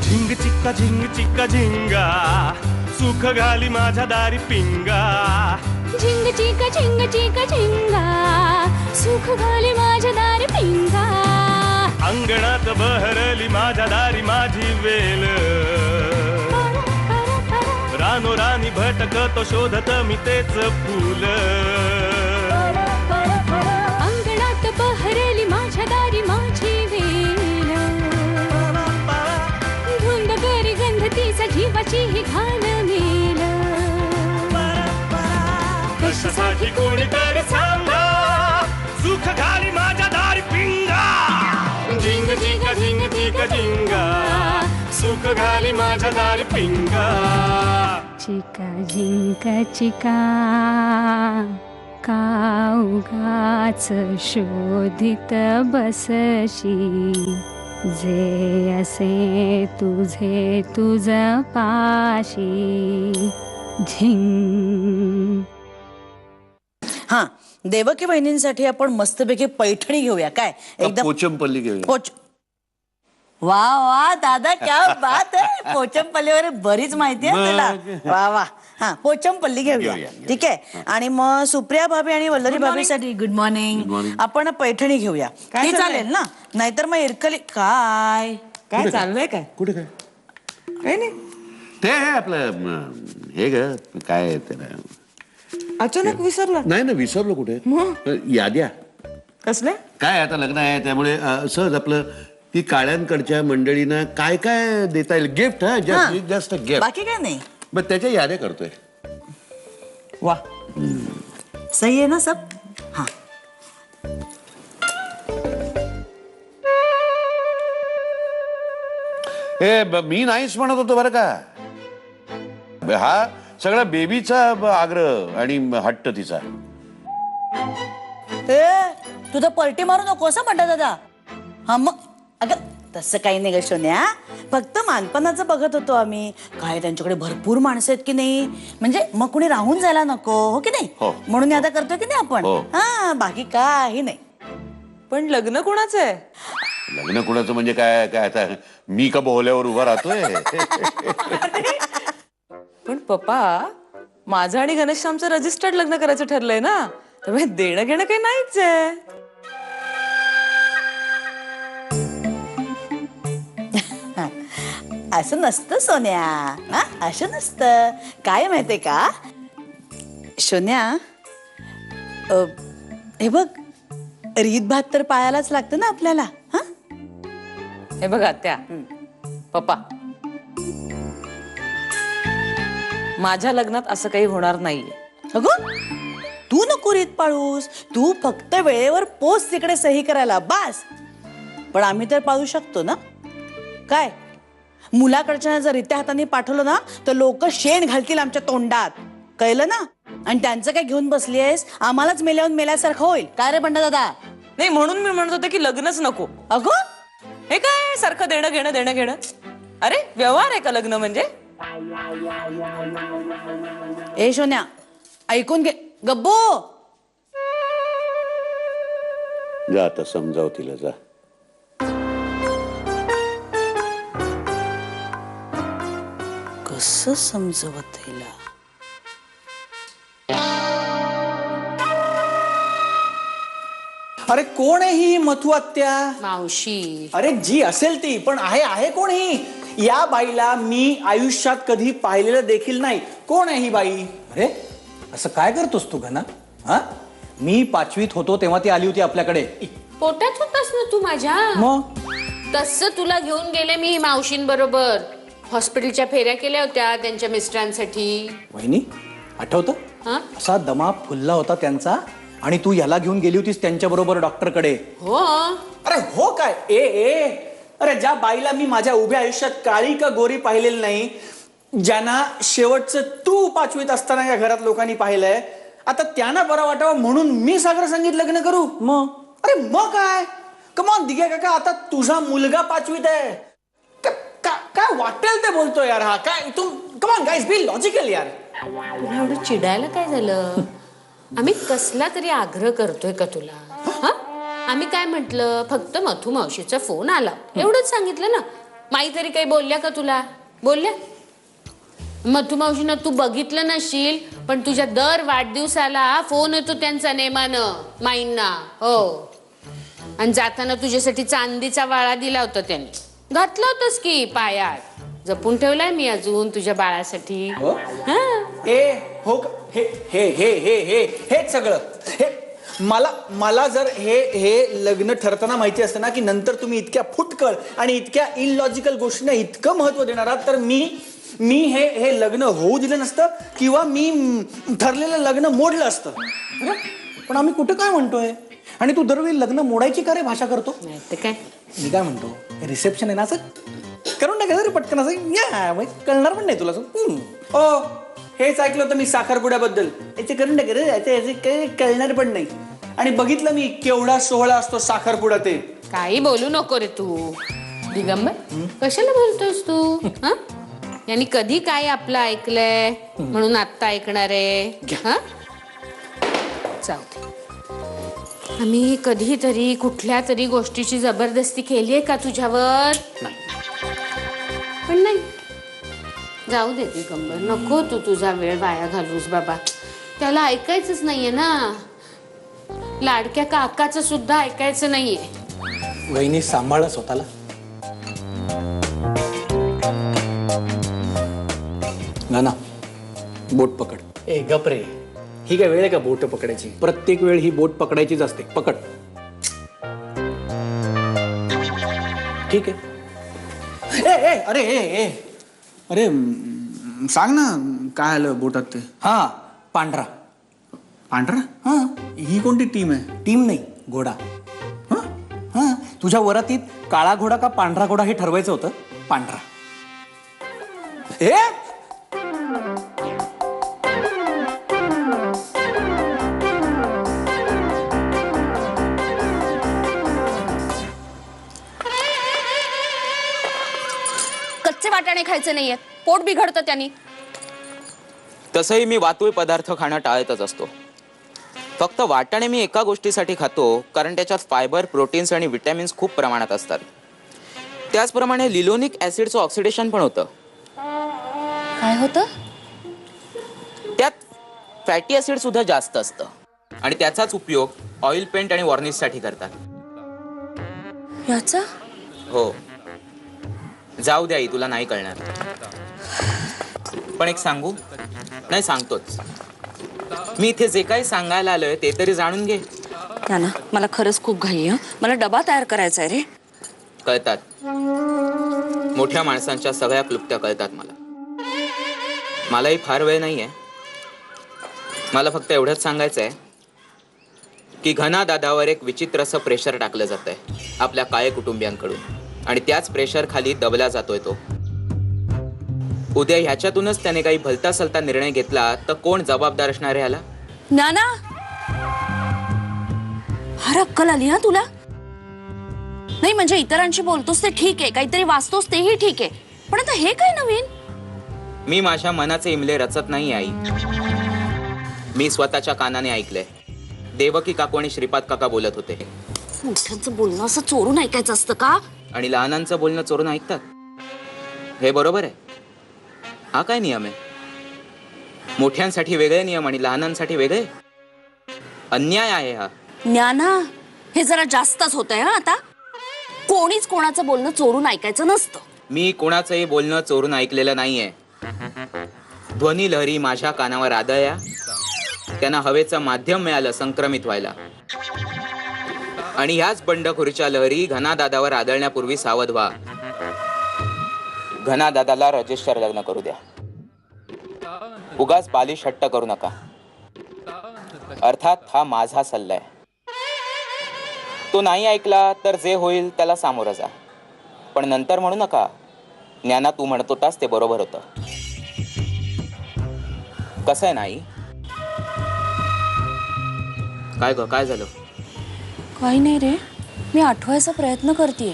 झिंग चिक्का झिंगा सुख घाली माझ्या दारी पिंगा. झिंग चिका झिंगा सुख घाली माझ्या दारी पिंगा. अंगणात बहरली माझ्या दारी माझी वेल. रानोरानी भटकतो शोधत मी तेच फूल. अंगणात बहरली माझ्या दारी माझी वेल. धुंद करी गंध तिचा जीवाची ही घाण मेल. कशासाठी कोणीतरी सांगा सुख घाली माझ्या दारी पिंगा. झिंग चिका झिंगा सुख घाली माझ्या दारी पिंगा. चिका झिंका चिका का उगाच शोधित बसशी. जे असे तुझे तुझ पाशी. झिंग. हा, देवकी बहिणींसाठी आपण मस्तपैकी पैठणी घेऊया काय? एकदम पोचमपल्ली घेऊया. वा वा दादा, क्या बात आहे. पोचमपल्लीवर बरीच माहिती आहे तुला. वा वा. हा, पोचमपल्ली घेऊया. ठीक आहे. आणि मग सुप्रिया भाभी आणि वल्लरी भाभीसाठी गुड मॉर्निंग आपण पैठणी घेऊया. ती चालेल ना? नाहीतर मग इरकली काय काय चाललंय? काय कुठे काय काय नाही. ते आहे आपलं हे ग काय त्याला अचानक विसरला? नाही ना, विसरलो कुठे. याद्या कसल्या? काय आता लग्न आहे त्यामुळे सहज आपलं ती काळ्यांकडच्या मंडळींना काय काय देता येईल गिफ्ट. जस्ट गिफ्ट, बाकी काय नाही. मग त्याच्या याद्या करतोय. वा, सही आहे ना सब? हा. मी नाहीच म्हणत होतो बरं का. हा सगळा बेबीचा आग्रह आणि हट्ट तिचा. तुझं पलटी मारू नको असं म्हणता दादा. हा मग अगं तसं काही नाही ग सोन्या. फक्त मानपणाचं बघत होतो आम्ही. काय त्यांच्याकडे भरपूर माणसं आहेत की नाही, म्हणजे मग कुणी राहून जायला नको हो की नाही. म्हणून आता करतोय की नाही आपण. हा, बाकी काही नाही. पण लग्न कोणाचं आहे? लग्न कुणाचं म्हणजे काय काय आता मी का बोहल्यावर उभा राहतोय. पण पप्पा, माझं आणि घनश्यामचं रजिस्टर्ड लग्न करायचं ठरलंय ना, त्यामुळे देणं घेणं काही नाहीच आहे. असं नसतं सोन्या. हा, असं नसतं. काय माहितीये का सोन्या, हे बघ रीत भात तर पाळायलाच लागतं ना आपल्याला. हा, हे बघा त्या पप्पा, माझ्या लग्नात असं काही होणार नाहीये. अगं तू नको रीत पाळूस. तू फक्त वेळेवर पोच तिकडे सही करायला बास. पण आम्ही तर पाळू शकतो ना. काय मुलाकडच्या जर रित्या हाताने पाठवलं ना तर लोक शेण घालतील आमच्या तोंडात. कळलं ना? आणि त्यांचं काय घेऊन बसली आहेस, आम्हालाच मेल्याहून मेल्यासारखं होईल. काय रे बंडा दादा? नाही, म्हणून मी म्हणत होते की लग्नच नको. अगं हे काय सारखं देणं घेणं देणं घेणं. अरे व्यवहार आहे का लग्न म्हणजे? ए सोन्या, ऐकून घे. गब्बू, जा आता समजाव तिला जा. कसं समजवत तिला? अरे कोण आहे ही मथू आत्या? मावशी. अरे जी असेल ती, पण आहे कोण ही? या बाईला मी आयुष्यात कधी पाहिलेलं देखील नाही. कोण आहे ही बाई? अरे असं काय करतोस तू घना? हा, मी 5वीत होतो तेव्हा ती आली होती आपल्याकडे. पोटात होतास ना तू माझ्या. मग तसं तुला घेऊन गेले मी मावशींबरोबर. हॉस्पिटलच्या फेऱ्या केल्या होत्या त्यांच्या मिस्टरांसाठी. वहिनी आठवतं? हा, असा दमा फुलला होता त्यांचा आणि तू याला घेऊन गेली होतीस त्यांच्या बरोबर डॉक्टरकडे. हो. अरे हो काय? अरे ज्या बाईला मी माझ्या उभ्या आयुष्यात काळी का गोरी पाहिलेली नाही, ज्यांना शेवटचं तू 5वीत असताना या घरात लोकांनी पाहिलंय, आता त्यांना बरं वाटावं म्हणून मी सागर संगीत लग्न करू. मग अरे मग काय? कमॉन दिघे काका, आता तुझा मुलगा 5वीत आहे. काय वाटेल ते बोलतोय यार. हा काय तू? कमॉन गाईज, बी लॉजिकल यार. तुला एवढं चिडायला काय झालं? आम्ही कसला तरी आग्रह करतोय का तुला? हा, आम्ही काय म्हटलं, फक्त मथू मावशीचा फोन आला एवढंच सांगितलं ना. माई तरी काही बोलल्या का तुला? बोलल्या? मथू मावशीनं तू बघितलं नशील, पण तुझ्या दर वाढदिवसाला फोन येतो त्यांचा नेमानं माईंना. हो, आणि जाताना तुझ्यासाठी चांदीचा वाळा दिला होता त्यांनी. घातलं होतंस की पायात. जपून ठेवलाय मी अजून तुझ्या बाळासाठी. हो? हा. ए हो का? हे हे हे हे हे हेच सगळं हे मला जर हे लग्न ठरताना माहिती असतं ना की नंतर तुम्ही इतक्या फुटकळ आणि इतक्या इलॉजिकल गोष्टींना इतकं महत्व देणार आहात, तर मी हे लग्न होऊ दिलं नसतं किंवा मी ठरलेलं लग्न मोडलं असतं. पण आम्ही कुठं काय म्हणतोय? आणि तू दरवेळी लग्न मोडायची का रे भाषा करतो? नाही तर काय. मी काय म्हणतो, रिसेप्शन आहे ना, असं करून टाकायचं रे पटकन. असं या कळणार पण नाही तुला. ओ हेच ऐकलं होतं मी साखरपुड्याबद्दल. याचे करून टाक रे, याचे काही कळणार पण नाही. आणि बघितलं मी केवढा सोहळा असतो साखरपुडा ते. काही बोलू नको रे तू. दिगंबर, कशाला बोलतोयस तू? हा? यांनी कधी काय आपलं ऐकलंय म्हणून आत्ता ऐकणार आहे? हा? जाऊ दे. आम्ही कधीतरी कुठल्या तरी गोष्टीची जबरदस्ती केली आहे का तुझ्यावर? पण नाही. जाऊ दे दिगंबर, नको तू तुझा वेळ वाया घालूस बाबा. त्याला ऐकायचंच नाहीये ना. लाडक्या काकाचं सुद्धा ऐकायचं नाहीये. वहिनी सांभाळ स्वतःला. ना बोट पकड. ए गप रे, ही काय वेळ आहे का बोट पकडायची? प्रत्येक वेळ ही बोट पकडायचीच असते. पकड. ठीक आहे. ए अरे ए अरे सांग ना काय आलं बोटात ते? हा, पांढरा. पांढरा? हा. ही कोणती टीम आहे? टीम नाही, घोडा. हा, तुझ्या वरातीत काळा घोडा का पांढरा घोडा हे ठरवायचं होतं. पांढरा. ए कच्चे वाटाणे खायचे नाहीये, पोट बिघडतं त्यांनी. तसंही मी वातुळ पदार्थ खाणं टाळतच असतो. फक्त वाटाणे मी एका गोष्टीसाठी खातो, कारण त्याच्यात फायबर, प्रोटीन्स आणि विटॅमिन्स खूप प्रमाणात असतात. त्याचप्रमाणे लिलोनिक ऍसिडचं ऑक्सिडेशन पण होतं. काय होतं? त्यात फॅटी ऍसिड सुद्धा जास्त असतं आणि त्याचाच उपयोग ऑइल पेंट आणि वॉर्निशसाठी करतात. याचा? हो, जाऊ द्या, तुला नाही कळणार. पण एक सांगू? नाही, सांगतोच. मी इथे जे काही सांगायला आलोय ते तरी जाणून घे. ना मला खरंच खूप घाई आहे. मला डबा तयार करायचा आहे रे. कळतात, मोठ्या माणसांच्या सगळ्या क्लुप्त्या कळतात मला. मलाही फार वेळ नाहीये. मला फक्त एवढंच सांगायचं आहे की घना दादावर एक विचित्रसं प्रेशर टाकलं जात आहे आपल्या काळे कुटुंबियांकडून, आणि त्याच प्रेशर खाली दबला जातोय तो. उद्या ह्याच्यातूनच त्याने काही भलता सलता निर्णय घेतला तर कोण जबाबदार असणार आहे ह्याला? नाना, हर अक्कल आली हा तुला? नाही म्हणजे इतरांशी बोलतोस ते ठीक आहे, काहीतरी वाचतोस तेही ठीक आहे, पण आता हे काय नवीन? मी माझ्या मनाचे इमले रचत नाही आई. मी स्वतःच्या कानाने ऐकलंय. देवकी काकू आणि श्रीपाद काका बोलत होते. मोठ्यांचं बोलणं असं चोरून ऐकायचं असतं का? आणि लहानांचं बोलणं चोरून ऐकतात. हे बरोबर आहे? हा काय नियम आहे? मोठ्यांसाठी वेगळे नियम आणि लहानांसाठी वेगळे? अन्याय आहे हा. ज्ञाना, हे जरा जास्तच होतंय हा आता. कोणीच कोणाचं बोलणं चोरून ऐकायचं नसतं. मी कोणाचंही बोलणं चोरून ऐकलेलं नाहीये. ध्वनी लहरी माझ्या कानावर आदळल्या, त्यांना हवेचं माध्यम मिळालं संक्रमित व्हायला. आणि ह्याच बंडखोरीच्या लहरी घनादादावर आदळण्यापूर्वी सावध व्हा. घनादादाला रजिस्टर लग्न करू द्या. उगाच बालिश हट्ट करू नका. अर्थात हा माझा सल्ला आहे. तो नाही ऐकला तर जे होईल त्याला सामोरं जा, पण नंतर म्हणू नका ज्ञाना तू म्हणत होतास ते बरोबर होतं. कसं आहे नाही? काय ग, काय झालं? काही नाही रे, मी आठवायचा प्रयत्न करतेय.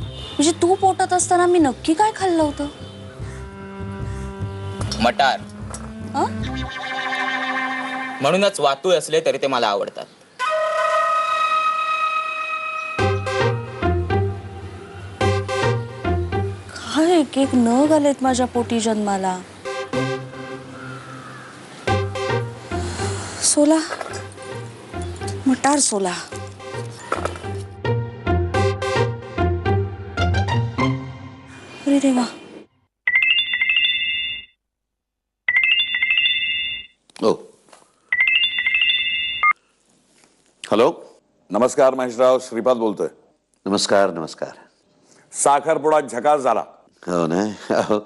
म्हणजे तू पोटात असताना मी नक्की काय खाल्लं होतं? मटार. हं? म्हणूनच वातुळ असले तरी ते मला आवडतात. काय एक एक नग आलेत माझ्या पोटी जन्माला. सोला, मटार सोला. अरे देवा. हो. हॅलो. नमस्कार महेशराव, श्रीपाद बोलतोय. नमस्कार. नमस्कार. साखरपुडा झकास झाला. हो ना. अहो,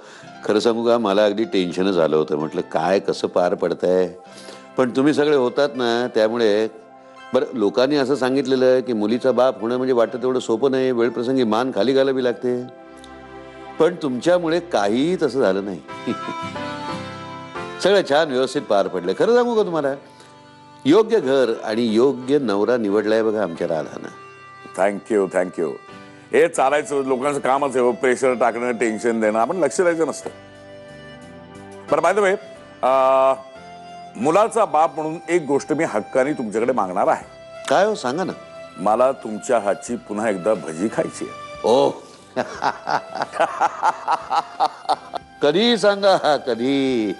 खरं सांगू का, मला अगदी टेन्शनच आलं होतं. म्हटलं काय कसं पार पडतंय, पण तुम्ही सगळे होतात ना, त्यामुळे. बरं, लोकांनी असं सांगितलेलं की मुलीचा बाप होणं म्हणजे वाटतं तेवढं सोपं नाही, वेळप्रसंगी मान खाली घालावी लागते. पण तुमच्यामुळे काहीही तसं झालं नाही. सगळं छान व्यवस्थित पार पडलं. खरं सांगू का तुम्हाला, योग्य घर आणि योग्य नवरा निवडलाय बघा आमच्या राधानं. Thank you thank you. हे चालायचं, लोकांचं कामच आहे. प्रेशर टाकणं, टेन्शन देणं, आपण लक्ष द्यायचं नसतं. बरं, बाय द वे, मुलाचा बाप म्हणून एक गोष्ट मी हक्काने तुमच्याकडे मागणार आहे. काय हो, सांगा ना. मला तुमच्या हातची पुन्हा एकदा भजी खायची आहे. ओ. कधी सांगा, कधी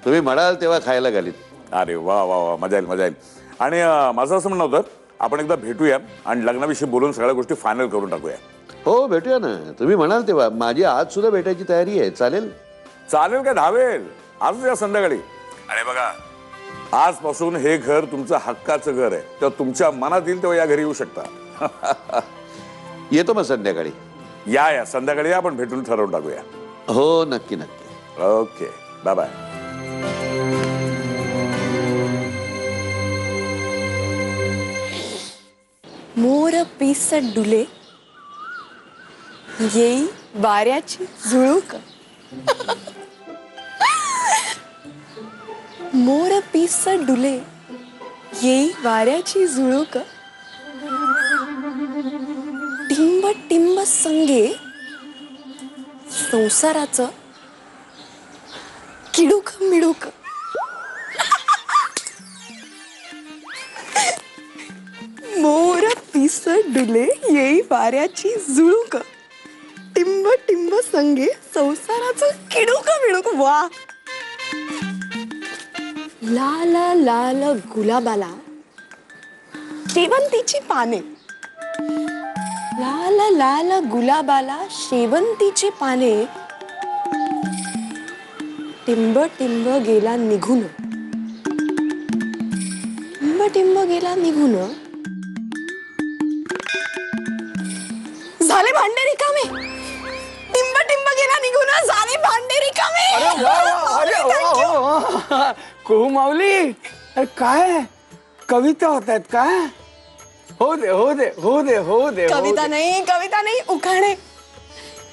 तुम्ही म्हणाल तेव्हा खायला घालीत. अरे वा वा वा, मजा येईल मजा येईल. आणि माझं असं म्हणणं होतं, आपण एकदा भेटूया आणि लग्नाविषयी बोलून सगळ्या गोष्टी फायनल करून टाकूया. हो, भेटूया ना. तुम्ही म्हणाल तेव्हा. माझी आज सुद्धा भेटायची तयारी आहे. चालेल? चालेल काय, धावेल. आजच या संध्याकाळी. अरे बघा, आजपासून हे घर तुमचं हक्काचं घर आहे. तेव्हा तुमच्या मनात येईल तेव्हा या घरी येऊ शकता. येतो मग संध्याकाळी. या संध्याकाळी या, आपण भेटून ठरवून टाकूया. हो, नक्की नक्की. Okay, bye bye. मोर पिस डुले येई वाऱ्याची झुळूक. मोर पिस डुले येई वाऱ्याची झुळूक. टिंब टिंब संगे संसाराचं किडूक मिडूक. मोर पिस डुले येई वाऱ्याची झुळूक. टिंब टिंब संगे संसाराचं किडूक मिडूक. वा. लाल लाल गुलाबाला शेवंतीची पाने. लाल लाल गुलाबाला शेवंतीची पाने. टिंब टिंब गेला निघून. टिंब टिंब गेला निघून. झाले भांडे रिकामे. टिंब टिंब गेला निघून. झाले भांडे रिकामे. कुहू माऊली, अरे काय कविता होत आहेत काय? हो दे हो दे हो दे हो दे. कविता नाही, उखाणे.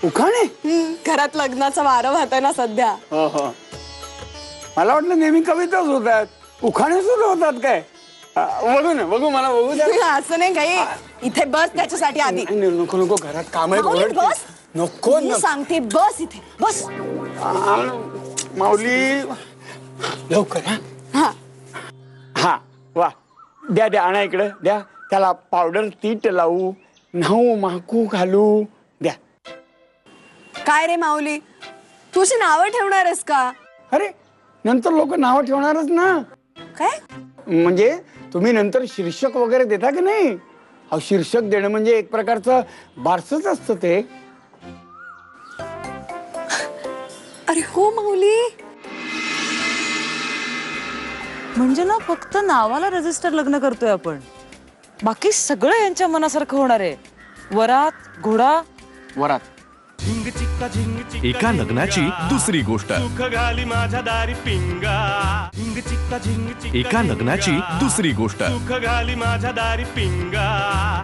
उखाणे? घरात लग्नाचा वारं वाहतोय ना सध्या. हो हो, मला वाटलं नेहमी कविताच होतात. उखाणे सुद्धा होतात काय? बघू ना, बघू, मला बघू द्या. असं नाही काही. इथे बस त्याच्यासाठी आधी. नको नको, घरात काम आहे. बस. नको मी सांगते, बस इथे बस. माऊली, लवकर. हा हा, वा. द्या द्या, आणा इकडे द्या. त्याला पावडर तीट लावू, न्हाऊ माकू घालू द्या. काय रे माऊली, तुझी नावं ठेवणारस का? अरे, नंतर लोक नावं ठेवणारच ना. काय म्हणजे तुम्ही नंतर शीर्षक वगैरे देता की नाही? अहो, शीर्षक देणं म्हणजे एक प्रकारचं बारसच असतं ते. अरे हो माऊली. म्हणजे ना, फक्त नावाला रजिस्टर लग्न करतोय आपण, बाकी सगळं यांच्या मनासारखं होणार आहे. वरात घोडा. वरात. झिंग चिक्का झिंग चिक्का एका लग्नाची दुसरी गोष्ट. सुख घाली माझ्या दारी पिंगा. झिंग चिक्का झिंग चिक्का एका लग्नाची दुसरी गोष्ट. सुख घाली माझ्या दारी पिंगा.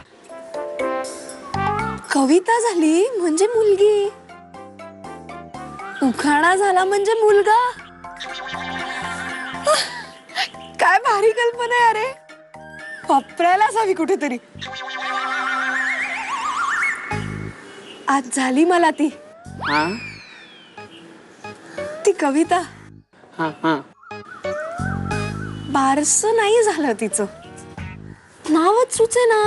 कविता झाली म्हणजे मुलगी, उखाणा झाला म्हणजे मुलगा. काय भारी कल्पना आहे. अरे, वापरायलाच हवी कुठेतरी. आज झाली मला ती हा ती कविता. हा हा. बारस नाही झालं तिचं, नावच सुचे ना.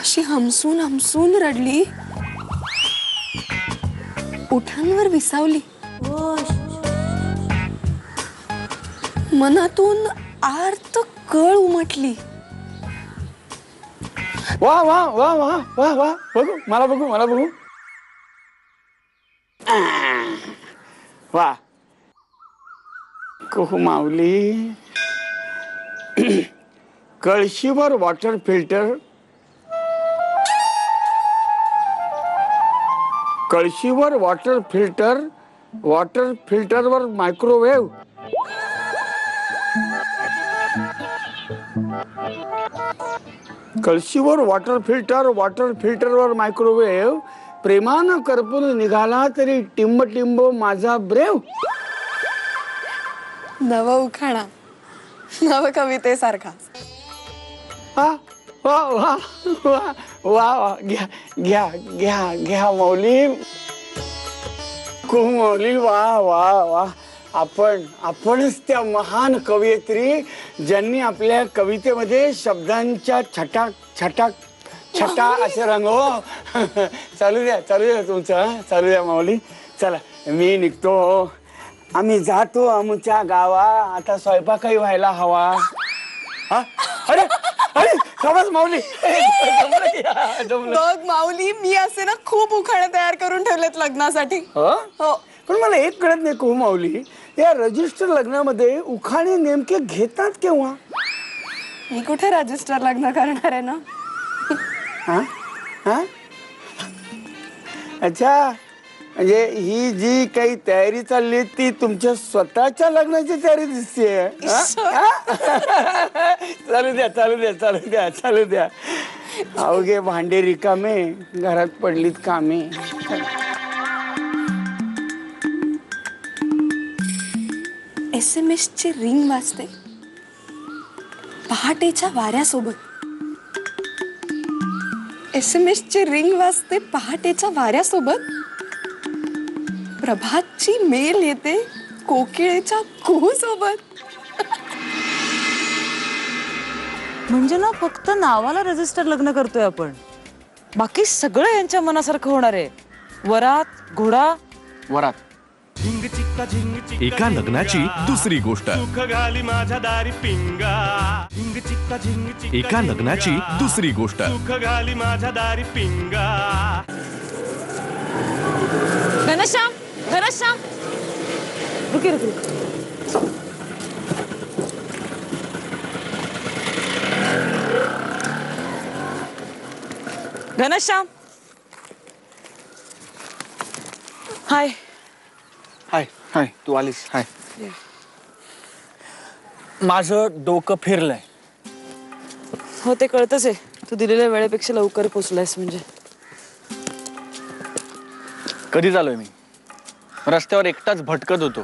अशी हमसून हमसून रडली, ओठांवर विसावली, मनातून आर्त कळ उमटली. वा वा वा वा वा वा बघू मला बघू मला बघू. वा कुहू माऊली. कळशीवर वॉटर फिल्टर, कळशीवर वॉटर फिल्टर, वॉटर फिल्टरवर मायक्रोवेव्ह. कळशीवर वॉटर फिल्टर, वॉटर फिल्टरवर मायक्रोवेव्ह. प्रेमानं करपून निघाला तरी टिंब टिंब माझा ब्रेव. नव उखाणा, नव कवितेसारखा. वा वा वा वा वा वा. घ्या घ्या घ्या घ्या माऊली. कुहू माऊली. वा वा वा. आपणच त्या महान कवयित्री ज्यांनी आपल्या कवितेमध्ये शब्दांच्या छटाक छटाक छटा असे रंगव. चालू द्या तुमचं. चालू द्या माऊली. चला मी निघतो. आम्ही जातो आमच्या गावा. आता स्वयंपाकही व्हायला हवा. हा अरे अरे समज माऊली. बघ माऊली, मी असे ना खूप उखाणे तयार करून ठेवलेत लग्नासाठी. हो पण मला एक कळत नाही कुहू माऊली, या रजिस्टर लग्नामध्ये उखाणे नेमके घेतात केव्हा? मी कुठे रजिस्टर लग्न करणार आहे ना. हा हा अच्छा, म्हणजे ही जी काही तयारी चालली ती तुमच्या स्वतःच्या लग्नाची तयारी दिसते. चालू द्या चालू द्या चालू द्या चालू द्या. अवघे भांडे रिकामे, घरात पडलीत कामे. SMS ची रिंग वाजते पहाटेच्या वाऱ्यासोबत. SMS ची रिंग वाजते पहाटेच्या वाऱ्यासोबत. प्रभातची मेल येते कोकिळेच्या कुहू सोबत. म्हणजे ना फक्त नावाला रजिस्टर लग्न करतोय आपण, बाकी सगळं यांच्या मनासारखं होणार आहे. वरात घोडा. वरात. झिंग चिक्का झिंग चिक्का एका लग्नाची दुसरी गोष्ट. सुख घाली माझ्या दारी पिंगा. झिंग चिक्का झिंग चिक्का एका लग्नाची दुसरी गोष्ट. सुख घाली माझ्या दारी पिंगा. घनश्याम घनश्याम रुकी रुकी. घनश्याम. हाय हाय हाय. तू आलीस. हाय. माझं डोकं फिरलंय. हो ते कळतच आहे, तू दिलेल्या वेळेपेक्षा लवकर पोचलायस. म्हणजे कधी झालोय मी रस्त्यावर एकटाच भटकत होतो.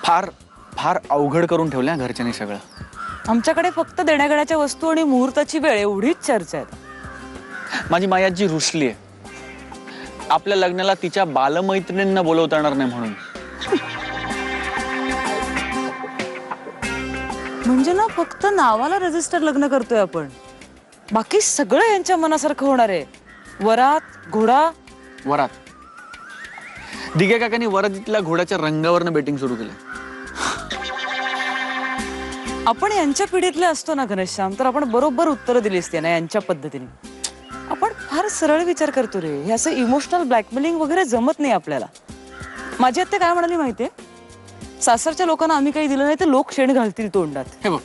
फार फार अवघड करून ठेवल्या घरच्यांनी सगळं. आमच्याकडे फक्त देण्याघेण्याच्या वस्तू आणि मुहूर्ताची वेळ एवढीच चर्चा आहे. माझी मायाजी रुसली आहे. आपल्या लग्नाला तिच्या बालमैत्रिणींना बोलवता येणार नाही म्हणून. म्हणजे ना फक्त नावाला रजिस्टर लग्न करतोय आपण, बाकी सगळं यांच्या मनासारखं होणार आहे. वरात घोडा. वरात. दिघे काकांनी वरातीतल्या घोड्याच्या रंगावरनं बेटिंग सुरू केलं. आपण यांच्या पिढीतले असतो ना घनश्याम, तर आपण बरोबर उत्तरं दिली असते ना यांच्या पद्धतीने. आपण फार सरळ विचार करतो रे. हे असं इमोशनल ब्लॅकमेलिंग वगैरे जमत नाही आपल्याला. माझी आत्या काय म्हणाली माहितीये, सासरच्या लोकांना आम्ही काही दिलं नाही तर लोक शेण घालतील तोंडात. हे बघ,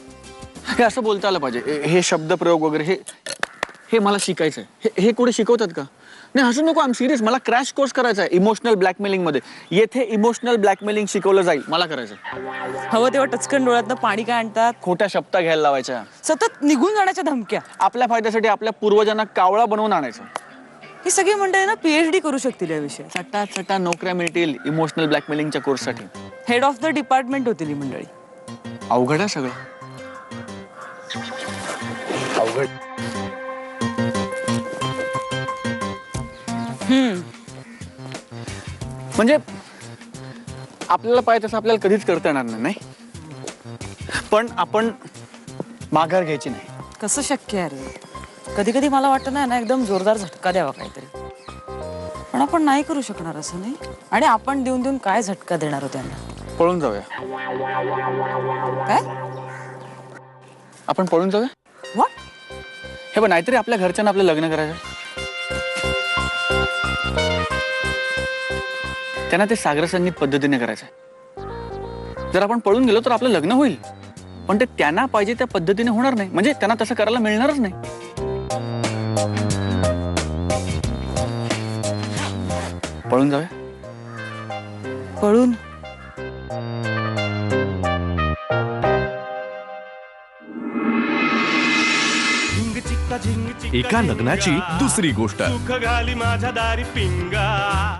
हे असं बोलता आलं पाहिजे. हे शब्दप्रयोग वगैरे हे मला शिकायचंय. हे कुठे शिकवतात का? नाही हसू नको. आम सिरियस. मला क्रॅश कोर्स करायचा आहे इमोशनल ब्लॅकमेलिंग मध्ये. येथे इमोशनल ब्लॅकमेलिंग शिकवलं जाईल. मला करायचं. हवं तेव्हा टचकन डोळ्यातनं पाणी काय आणतात, खोट्या शब्दा घ्यायला लावायच्या, सतत निघून जाण्याच्या धमक्या, आपल्या फायद्यासाठी आपल्या पूर्वजांना कावळा बनवून आणायचं. ही सगळी मंडळी ना PhD करू शकतील या विषयात. चटा चटा नोकऱ्या मिळतील इमोशनल ब्लॅकमेलिंगच्या कोर्ससाठी. हेड ऑफ द डिपार्टमेंट होतील ही मंडळी. अवघड आहे सगळं. अवघड. म्हणजे आपल्याला पाहिजे तसं आपल्याला कधीच करता येणार नाही. पण आपण माघार घ्यायची नाही. कसं शक्य आहे रे? कधी कधी मला वाटतं ना एकदम जोरदार झटका द्यावा काहीतरी, पण आपण नाही करू शकणार असं नाही. आणि आपण देऊन देऊन काय झटका देणार होतो त्यांना? पळून जाऊया. काय? आपण पळून जाऊया. What? हे बघ, नाहीतरी आपल्या घरच्यांना आपलं लग्न करायचं. त्यांना ते सागर संगीत पद्धतीने करायचंय. जर आपण पळून गेलो तर आपलं लग्न होईल, पण ते त्यांना पाहिजे त्या पद्धतीने होणार नाही. म्हणजे त्यांना तसं करायला मिळणारच नाही. पळून जाऊया. पळून? झिंग चिक्का झिंग चिक्का एका लग्नाची दुसरी गोष्ट. सुख घाली माझ्या दारी पिंगा.